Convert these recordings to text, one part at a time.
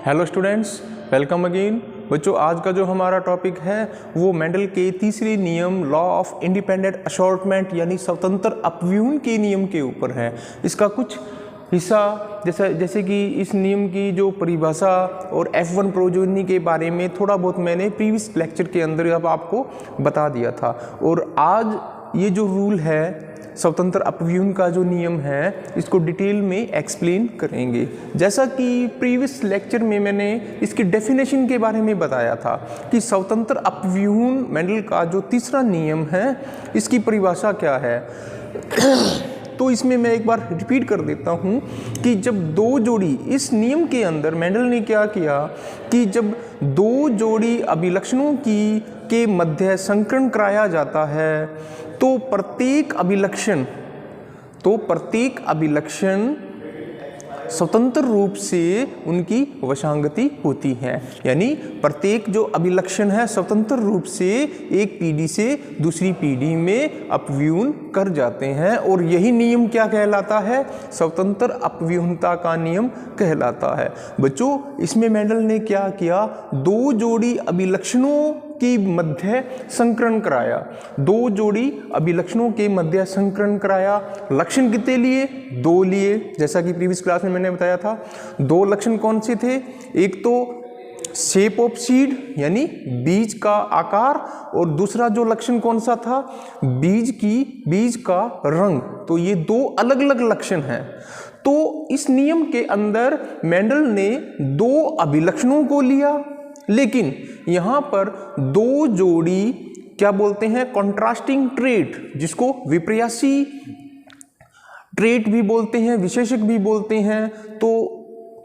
Hello students, welcome again. बच्चों, आज का जो हमारा टॉपिक है वो मेंडल के तीसरे नियम लॉ ऑफ इंडिपेंडेंट असॉर्टमेंट यानी स्वतंत्र अपव्यूहन के नियम के ऊपर है। इसका कुछ हिस्सा जैसे कि इस नियम की जो परिभाषा और F1 प्रोजोनी के बारे में थोड़ा बहुत मैंने प्रीवियस लेक्चर के अंदर अब आपको बता दिया था। और आज ये जो रूल है स्वतंत्र अपव्यूहन का जो नियम है इसको डिटेल में एक्सप्लेन करेंगे। जैसा कि प्रीवियस लेक्चर में मैंने इसकी डेफिनेशन के बारे में बताया था कि स्वतंत्र अपव्यूहन मेंडल का जो तीसरा नियम है इसकी परिभाषा क्या है। तो इसमें मैं एक बार रिपीट कर देता हूँ कि जब दो जोड़ी इस नियम के अंदर मेंडल ने क्या किया कि जब दो जोड़ी अभिलक्षणों के मध्य संकरण कराया जाता है तो प्रत्येक अभिलक्षण स्वतंत्र रूप से उनकी वशांगति होती है। यानी प्रत्येक जो अभिलक्षण है स्वतंत्र रूप से एक पीढ़ी से दूसरी पीढ़ी में अपव्यूहन कर जाते हैं और यही नियम क्या कहलाता है? स्वतंत्र अपव्यूहनता का नियम कहलाता है। बच्चों, इसमें मेंडल ने क्या किया? दो जोड़ी अभिलक्षणों के मध्य संकरण कराया। दो जोड़ी अभिलक्षणों के मध्य संकरण कराया। लक्षण कितने लिए? दो लिए। जैसा कि प्रीवियस क्लास में मैंने बताया था, दो लक्षण कौन से थे? एक तो शेप ऑफ सीड यानी बीज का आकार, और दूसरा जो लक्षण कौन सा था? बीज का रंग। तो ये दो अलग अलग लक्षण हैं। तो इस नियम के अंदर मेंडल ने दो अभिलक्षणों को लिया, लेकिन यहां पर दो जोड़ी क्या बोलते हैं? कॉन्ट्रास्टिंग ट्रेट, जिसको विपर्यासी ट्रेट भी बोलते हैं, विशेषक भी बोलते हैं। तो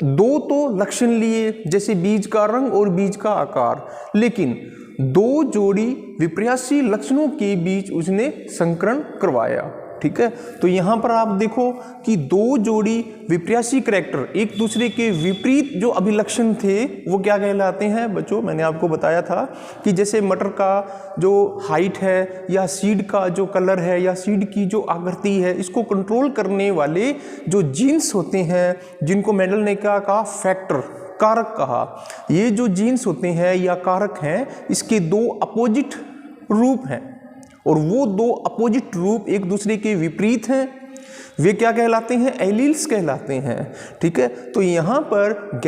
दो तो लक्षण लिए जैसे बीज का रंग और बीज का आकार, लेकिन दो जोड़ी विपर्यासी लक्षणों के बीच उसने संकरण करवाया। ठीक है, तो यहां पर आप देखो कि दो जोड़ी विपर्यासी करैक्टर एक दूसरे के विपरीत जो अभिलक्षण थे वो क्या कहलाते हैं? बच्चों, मैंने आपको बताया था कि जैसे मटर का जो हाइट है या सीड का जो कलर है या सीड की जो आकृति है, इसको कंट्रोल करने वाले जो जीन्स होते हैं, जिनको मेंडल ने क्या कहा? फैक्टर, कारक कहा। ये जो जीन्स होते हैं या कारक हैं, इसके दो अपोजिट रूप हैं और वो दो अपोजिट रूप एक दूसरे के विपरीत हैं। वे क्या कहलाते हैं? एलील्स कहलाते हैं। ठीक है, तो यहाँ पर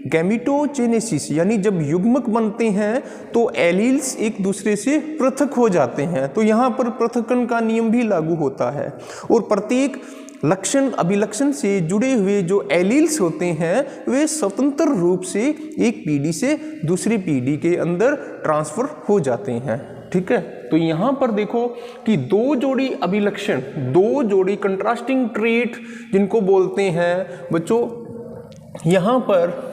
गैमीटोजेनेसिस यानी जब युग्मक बनते हैं तो एलील्स एक दूसरे से पृथक हो जाते हैं। तो यहाँ पर पृथक्करण का नियम भी लागू होता है और प्रत्येक लक्षण अभिलक्षण से जुड़े हुए जो एलील्स होते हैं वे स्वतंत्र रूप से एक पीढ़ी से दूसरी पीढ़ी के अंदर ट्रांसफर हो जाते हैं। ठीक है, तो यहां पर देखो कि दो जोड़ी अभिलक्षण, दो जोड़ी कंट्रास्टिंग ट्रेट जिनको बोलते हैं बच्चों, यहां पर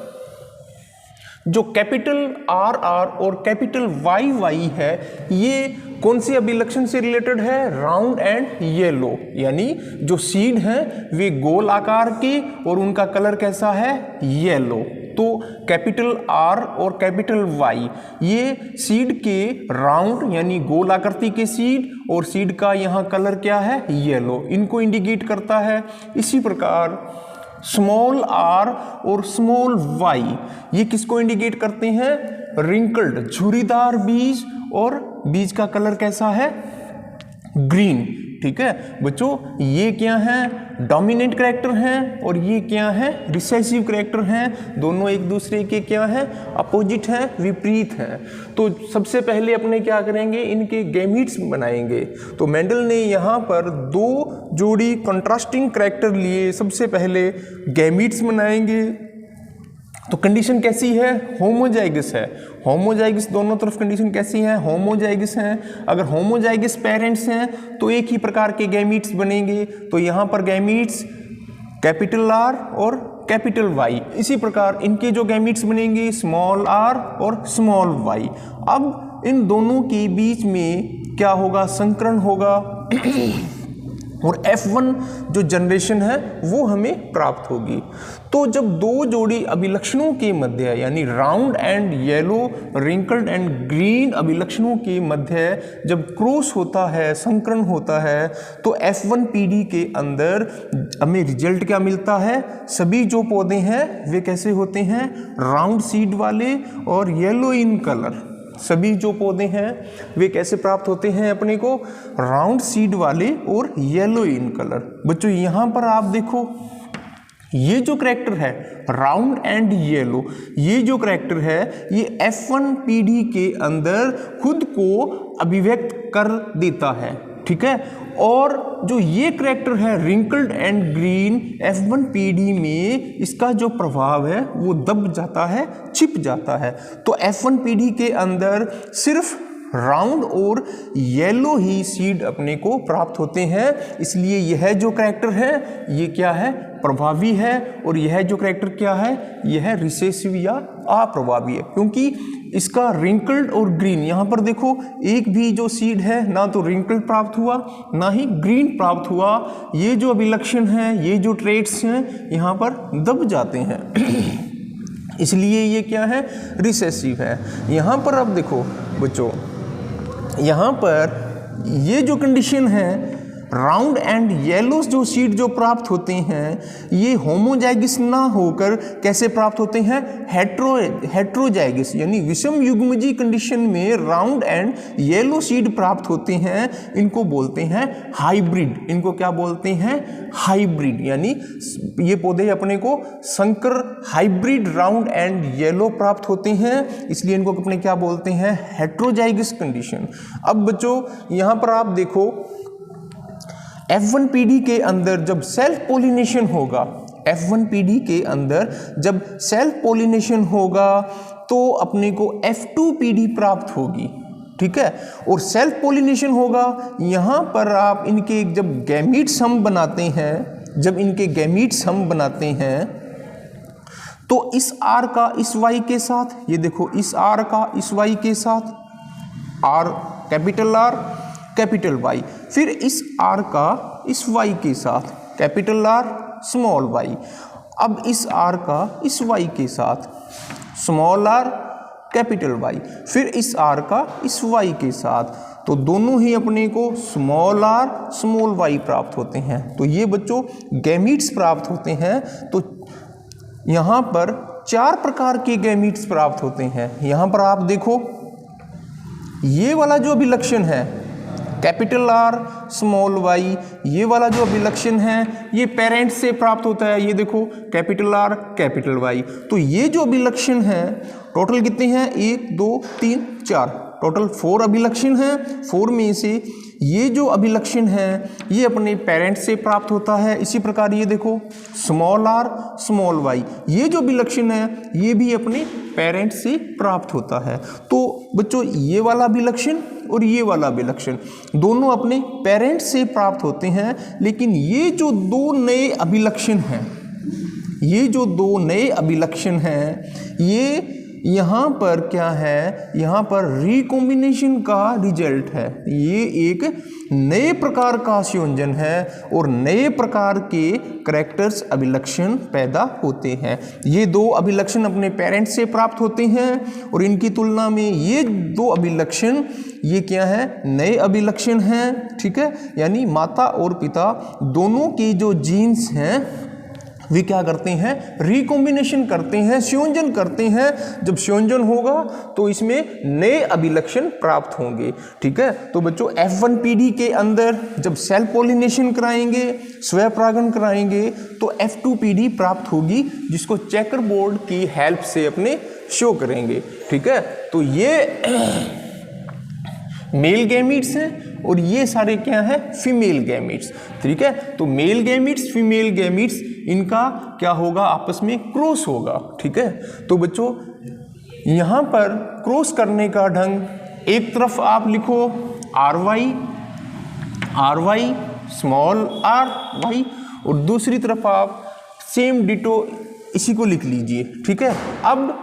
जो कैपिटल आर और कैपिटल वाई है, ये कौन से अभिलक्षण से रिलेटेड है? Round and yellow. यानी जो सीड हैं वे गोल आकार के और उनका कलर कैसा है? येलो। तो कैपिटल आर और कैपिटल वाई ये सीड के राउंड यानी गोल आकृति के सीड और सीड का यहाँ कलर क्या है? येलो, इनको इंडिकेट करता है। इसी प्रकार स्मॉल आर और स्मॉल वाई ये किसको इंडिकेट करते हैं? रिंकल्ड, झुर्रीदार बीज, और बीज का कलर कैसा है? ग्रीन। ठीक है बच्चों, ये क्या है? डोमिनेंट करैक्टर हैं और ये क्या है? रिसेसिव करैक्टर हैं। दोनों एक दूसरे के क्या हैं? अपोजिट हैं, विपरीत हैं। तो सबसे पहले अपने क्या करेंगे? इनके गैमीट्स बनाएंगे। तो मेंडल ने यहाँ पर दो जोड़ी कंट्रास्टिंग करैक्टर लिए, सबसे पहले गैमीट्स बनाएंगे। तो कंडीशन कैसी है? होमोजाइगस है। होमोजाइगस दोनों तरफ कंडीशन कैसी है? होमोजाइगस हैं। अगर होमोजाइगस पेरेंट्स हैं तो एक ही प्रकार के गैमीट्स बनेंगे। तो यहाँ पर गैमीट्स कैपिटल आर और कैपिटल वाई, इसी प्रकार इनके जो गैमीट्स बनेंगे स्मॉल आर और स्मॉल वाई। अब इन दोनों के बीच में क्या होगा? संकरण होगा। और F1 जो जनरेशन है वो हमें प्राप्त होगी। तो जब दो जोड़ी अभिलक्षणों के मध्य यानी round and yellow, wrinkled and green अभिलक्षणों के मध्य जब क्रॉस होता है, संकरण होता है, तो F1 पीढ़ी के अंदर हमें रिजल्ट क्या मिलता है? सभी जो पौधे हैं वे कैसे होते हैं? राउंड सीड वाले और येलो इन कलर। सभी जो पौधे हैं वे कैसे प्राप्त होते हैं अपने को? राउंड सीड वाले और येलो इन कलर। बच्चों यहाँ पर आप देखो, ये जो करैक्टर है राउंड एंड येलो, ये जो करैक्टर है ये F1 पीढ़ी के अंदर खुद को अभिव्यक्त कर देता है, ठीक है। और जो ये करैक्टर है रिंकल्ड एंड ग्रीन, F1 पीढ़ी में इसका जो प्रभाव है वो दब जाता है, छिप जाता है। तो F1 पीढ़ी के अंदर सिर्फ राउंड और येलो ही सीड अपने को प्राप्त होते हैं, इसलिए यह जो करैक्टर है ये क्या है? प्रभावी है। और यह जो करैक्टर क्या है? यह रिसेसिव या अप्रभावी है, क्योंकि इसका रिंकल्ड और ग्रीन, यहाँ पर देखो एक भी जो सीड है ना तो रिंकल्ड प्राप्त हुआ ना ही ग्रीन प्राप्त हुआ। ये जो अभिलक्षण है, ये जो ट्रेट्स हैं यहाँ पर दब जाते हैं इसलिए ये क्या है? रिसेसिव है। यहाँ पर अब देखो बच्चों, यहाँ पर ये जो कंडीशन है राउंड एंड येलो जो सीड जो प्राप्त होते हैं ये होमोजाइगस ना होकर कैसे प्राप्त होते हैं? हेट्रोजाइगस यानी विषम युग्मजी कंडीशन में राउंड एंड येलो सीड प्राप्त होते हैं। इनको बोलते हैं हाइब्रिड। इनको क्या बोलते हैं? हाइब्रिड। यानी ये पौधे अपने को संकर हाइब्रिड राउंड एंड येलो प्राप्त होते हैं, इसलिए इनको अपने क्या बोलते हैं? Heterozygous condition. अब बच्चों यहाँ पर आप देखो F1 पीढ़ी के अंदर जब सेल्फ पोलिनेशन होगा, F1 पीढ़ी के अंदर जब सेल्फ पोलिनेशन होगा तो अपने को F2 पीढ़ी प्राप्त होगी, ठीक है। और सेल्फ पोलिनेशन होगा, यहाँ पर आप इनके जब गैमीट्स हम बनाते हैं, जब इनके गैमीट्स हम बनाते हैं तो इस R का इस Y के साथ, ये देखो इस R का इस Y के साथ, R capital R capital Y, फिर इस R का इस Y के साथ कैपिटल R स्मॉल y, अब इस R का इस Y के साथ स्मॉल r कैपिटल Y, फिर इस R का इस Y के साथ, तो दोनों ही अपने को स्मॉल r स्मॉल y प्राप्त होते हैं। तो ये बच्चों गैमीट्स प्राप्त होते हैं। तो यहाँ पर 4 प्रकार के गैमीट्स प्राप्त होते हैं। यहाँ पर आप देखो ये वाला जो अभिलक्षण है कैपिटल R स्मॉल y, ये वाला जो अभिलक्षण है ये पेरेंट से प्राप्त होता है। ये देखो कैपिटल R कैपिटल Y। तो ये जो अभिलक्षण है टोटल कितने हैं? 1 2 3 4, टोटल 4 अभिलक्षण हैं। 4 में से ये जो अभिलक्षण है ये अपने पेरेंट से प्राप्त होता है। इसी प्रकार ये देखो स्मॉल r स्मॉल y, ये जो अभिलक्षण है ये भी अपने पेरेंट से प्राप्त होता है। तो बच्चों ये वाला अभिलक्षण और ये वाला अभिलक्षण दोनों अपने पेरेंट से प्राप्त होते हैं। लेकिन ये जो 2 नए अभिलक्षण हैं, ये जो 2 नए अभिलक्षण हैं ये यहाँ पर क्या है? यहाँ पर रिकॉम्बिनेशन का रिजल्ट है। ये एक नए प्रकार का संयोजन है और नए प्रकार के करैक्टर्स अभिलक्षण पैदा होते हैं। ये 2 अभिलक्षण अपने पेरेंट्स से प्राप्त होते हैं और इनकी तुलना में ये 2 अभिलक्षण ये क्या है? नए अभिलक्षण हैं, ठीक है। यानी माता और पिता दोनों के जो जीन्स हैं वे क्या करते हैं? रिकॉम्बिनेशन करते हैं, संयोजन करते हैं। जब संयोजन होगा तो इसमें नए अभिलक्षण प्राप्त होंगे, ठीक है। तो बच्चों F1 पीढ़ी के अंदर जब सेल्फ पॉलिनेशन कराएंगे, स्वपरागण कराएंगे, तो F2 पीढ़ी प्राप्त होगी जिसको चेकर बोर्ड की हेल्प से अपने शो करेंगे, ठीक है। तो ये मेल गैमीट्स हैं और ये सारे क्या है? फीमेल गैमीट्स, ठीक है। तो मेल गैमीट्स फीमेल गैमीट्स इनका क्या होगा? आपस में क्रॉस होगा, ठीक है। तो बच्चों यहाँ पर क्रॉस करने का ढंग, एक तरफ आप लिखो R Y small R Y और दूसरी तरफ आप सेम डिटो इसी को लिख लीजिए, ठीक है। अब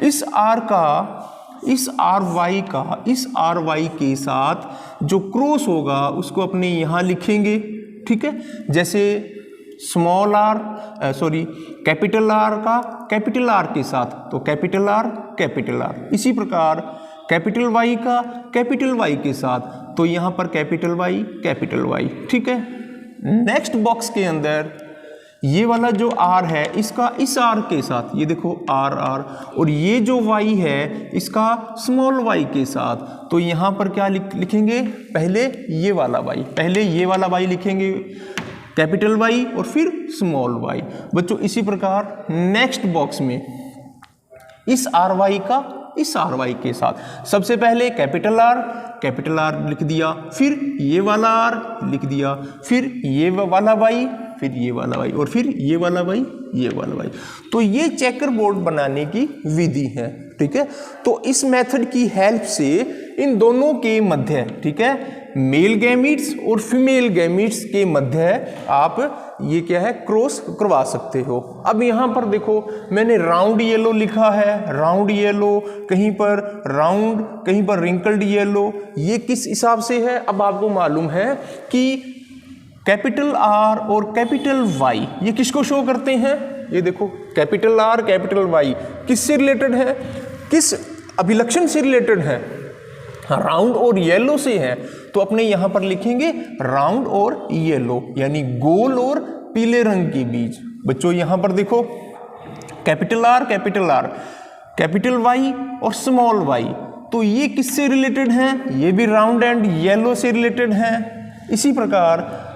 इस आर का इस आर वाई का इस आर वाई के साथ जो क्रॉस होगा उसको अपने यहाँ लिखेंगे, ठीक है। जैसे स्मॉल आर कैपिटल आर का कैपिटल आर के साथ तो कैपिटल आर, इसी प्रकार कैपिटल वाई का कैपिटल वाई के साथ तो यहाँ पर कैपिटल वाई, ठीक है। नेक्स्ट बॉक्स के अंदर ये वाला जो आर है इसका इस आर के साथ, ये देखो आर, और ये जो वाई है इसका स्मॉल वाई के साथ, तो यहाँ पर क्या लिखेंगे, पहले ये वाला वाई लिखेंगे, कैपिटल वाई और फिर स्मॉल वाई। बच्चों इसी प्रकार नेक्स्ट बॉक्स में इस आर वाई का इस आर वाई के साथ सबसे पहले कैपिटल आर लिख दिया, फिर ये वाला आर लिख दिया, फिर ये वाला वाई, फिर ये वाला वाई, और फिर ये वाला वाई, ये वाला वाई। तो ये चेकर बोर्ड बनाने की विधि है, ठीक है। तो इस मेथड की हेल्प से इन दोनों के मध्य, ठीक है, मेल गैमीट्स और फीमेल गैमीट्स के मध्य आप ये क्या है, क्रॉस करवा सकते हो। अब यहाँ पर देखो मैंने राउंड येलो लिखा है, राउंड येलो, कहीं पर राउंड, कहीं पर रिंकल्ड येलो। ये किस हिसाब से है, अब आपको मालूम है कि कैपिटल आर और कैपिटल वाई ये किसको शो करते हैं, ये देखो कैपिटल आर कैपिटल वाई किससे रिलेटेड है, किस अभिलक्षण से रिलेटेड है, राउंड और येलो से है। तो अपने यहां पर लिखेंगे राउंड और येलो, यानी गोल और पीले रंग के बीच। बच्चों यहां पर देखो कैपिटल आर कैपिटल वाई और स्मॉल वाई, तो ये किससे रिलेटेड हैं, ये भी राउंड एंड येलो से रिलेटेड हैं। इसी प्रकार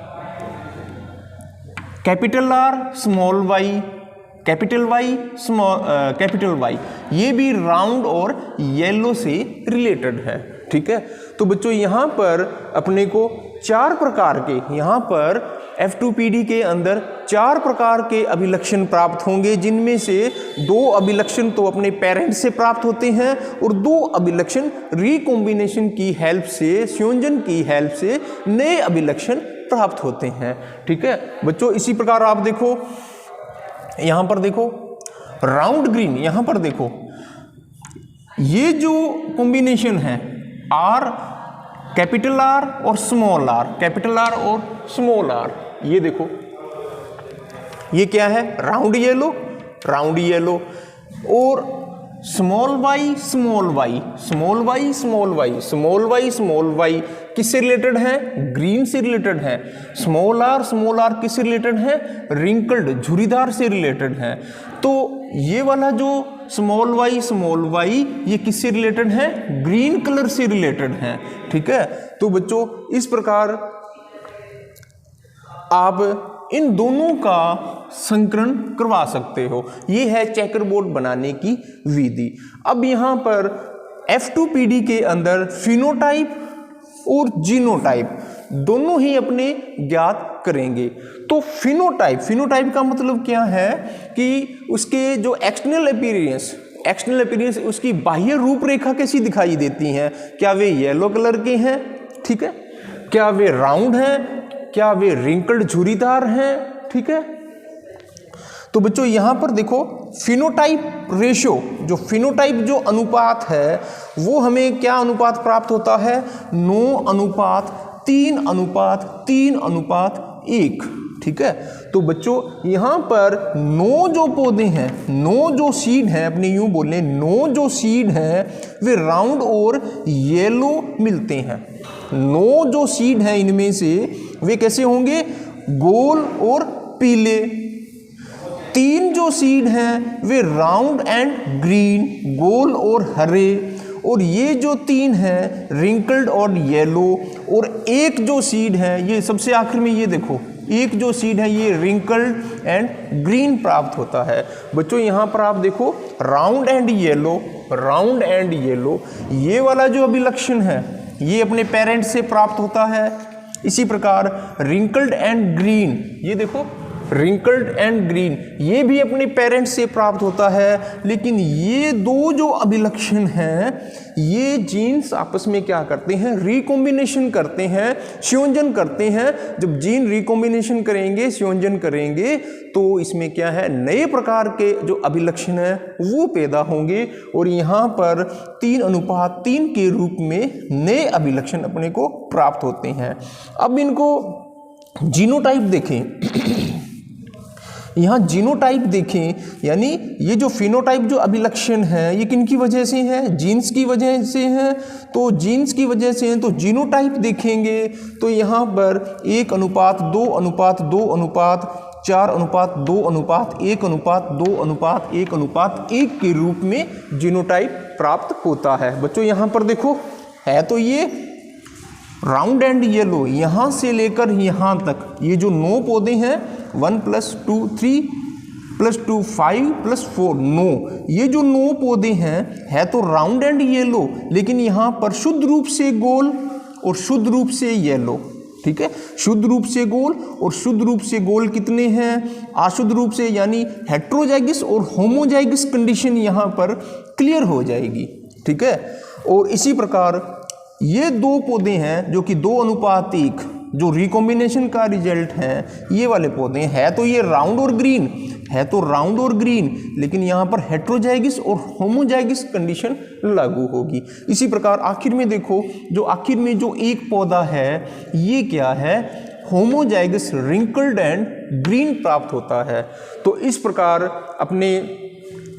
capital R small Y, capital Y ये भी राउंड और येलो से रिलेटेड है, ठीक है। तो बच्चों यहाँ पर अपने को 4 प्रकार के, यहाँ पर F2PD के अंदर 4 प्रकार के अभिलक्षण प्राप्त होंगे, जिनमें से 2 अभिलक्षण तो अपने पेरेंट्स से प्राप्त होते हैं और 2 अभिलक्षण रिकॉम्बिनेशन की हेल्प से, संयोजन की हेल्प से नए अभिलक्षण प्राप्त होते हैं, ठीक है। बच्चों इसी प्रकार आप देखो यहां पर देखो राउंड ग्रीन, यहां पर देखो ये जो कॉम्बिनेशन है आर कैपिटल आर और स्मॉल आर, कैपिटल आर और स्मॉल आर, ये देखो ये क्या है, राउंड येलो और स्मॉल वाई किससे रिलेटेड है, ग्रीन से रिलेटेड है। स्मॉल आर किससे रिलेटेड है, रिंकल्ड झुर्रीदार से रिलेटेड है। तो ये वाला जो स्मॉल वाई ये किससे रिलेटेड है, ग्रीन कलर से रिलेटेड है, ठीक है। तो बच्चों इस प्रकार आप इन दोनों का संकरण करवा सकते हो। ये है चेकर बोर्ड बनाने की विधि। अब यहाँ पर F2PD के अंदर फिनोटाइप और जीनोटाइप दोनों ही अपने ज्ञात करेंगे। तो फिनोटाइप का मतलब क्या है कि उसके जो एक्सटर्नल अपीयरेंस उसकी बाह्य रूपरेखा कैसी दिखाई देती हैं, क्या वे येलो कलर के हैं, ठीक है, क्या वे राउंड हैं, क्या वे रिंकल्ड झुर्रीदार हैं, ठीक है। तो बच्चों यहां पर देखो फिनोटाइप रेशियो, जो फिनोटाइप जो अनुपात है वो हमें क्या अनुपात प्राप्त होता है, 9:3:1, ठीक है। तो बच्चों यहां पर 9 जो पौधे हैं, 9 जो सीड हैं, अपने यूं बोलें 9 जो सीड हैं वे राउंड और येलो मिलते हैं। 9 जो सीड हैं इनमें से वे कैसे होंगे, गोल और पीले। 3 जो सीड हैं वे राउंड एंड ग्रीन, गोल और हरे, और ये जो 3 हैं रिंकल्ड और येलो, और 1 जो सीड है ये सबसे आखिर में, ये देखो 1 जो सीड है ये रिंकल्ड एंड ग्रीन प्राप्त होता है। बच्चों यहाँ पर आप देखो राउंड एंड येलो ये वाला जो अभिलक्षण है ये अपने पेरेंट्स से प्राप्त होता है। इसी प्रकार रिंकल्ड एंड ग्रीन, ये देखो रिंकल्ड एंड ग्रीन ये भी अपने पेरेंट्स से प्राप्त होता है। लेकिन ये 2 जो अभिलक्षण हैं ये जीन्स आपस में क्या करते हैं, रिकॉम्बिनेशन करते हैं, संयोजन करते हैं। जब जीन रिकॉम्बिनेशन करेंगे, संयोजन करेंगे, तो इसमें क्या है, नए प्रकार के जो अभिलक्षण हैं वो पैदा होंगे और यहाँ पर 3:3 के रूप में नए अभिलक्षण अपने को प्राप्त होते हैं। अब इनको जीनोटाइप देखें, यहाँ जीनोटाइप देखें, यानी ये जो फिनोटाइप जो अभिलक्षण है ये किन की वजह से है, जीन्स की वजह से है। तो जीन्स की वजह से है तो जीनोटाइप देखेंगे तो यहाँ पर 1:2:4:2:4:1:1 के रूप में जीनोटाइप प्राप्त होता है। बच्चों यहाँ पर देखो है तो ये राउंड एंड येलो, यहाँ से लेकर यहाँ तक ये जो 9 पौधे हैं 1 + 2 3 + 2 5 + 4 9, ये जो 9 पौधे हैं है तो राउंड एंड येलो, लेकिन यहाँ पर शुद्ध रूप से गोल और शुद्ध रूप से येलो। ठीक है, शुद्ध रूप से गोल और शुद्ध रूप से गोल कितने हैं, अशुद्ध रूप से, यानी हेट्रोजाइगस और होमोजाइगस कंडीशन यहाँ पर क्लियर हो जाएगी। ठीक है, और इसी प्रकार ये 2 पौधे हैं जो कि 2:1 जो रिकॉम्बिनेशन का रिजल्ट है, ये वाले पौधे हैं तो ये राउंड और ग्रीन है तो राउंड और ग्रीन, लेकिन यहाँ पर हेट्रोजाइगस और होमोजाइगस कंडीशन लागू होगी। इसी प्रकार आखिर में देखो, जो आखिर में जो एक पौधा है ये क्या है, होमोजाइगस रिंकल्ड एंड ग्रीन प्राप्त होता है। तो इस प्रकार अपने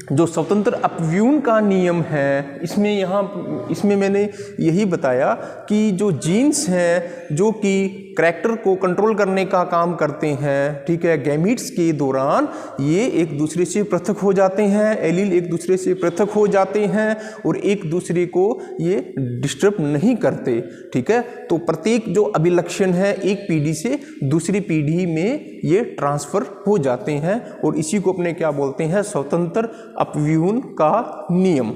जो स्वतंत्र अपव्यूहन का नियम है इसमें मैंने यही बताया कि जो जीन्स हैं जो कि करैक्टर को कंट्रोल करने का काम करते हैं, ठीक है, गैमीट्स के दौरान ये एक दूसरे से पृथक हो जाते हैं, एलील एक दूसरे से पृथक हो जाते हैं और एक दूसरे को ये डिस्टर्ब नहीं करते। ठीक है, तो प्रत्येक जो अभिलक्षण है एक पीढ़ी से दूसरी पीढ़ी में ये ट्रांसफर हो जाते हैं और इसी को अपने क्या बोलते हैं, स्वतंत्र अपव्यूहन का नियम।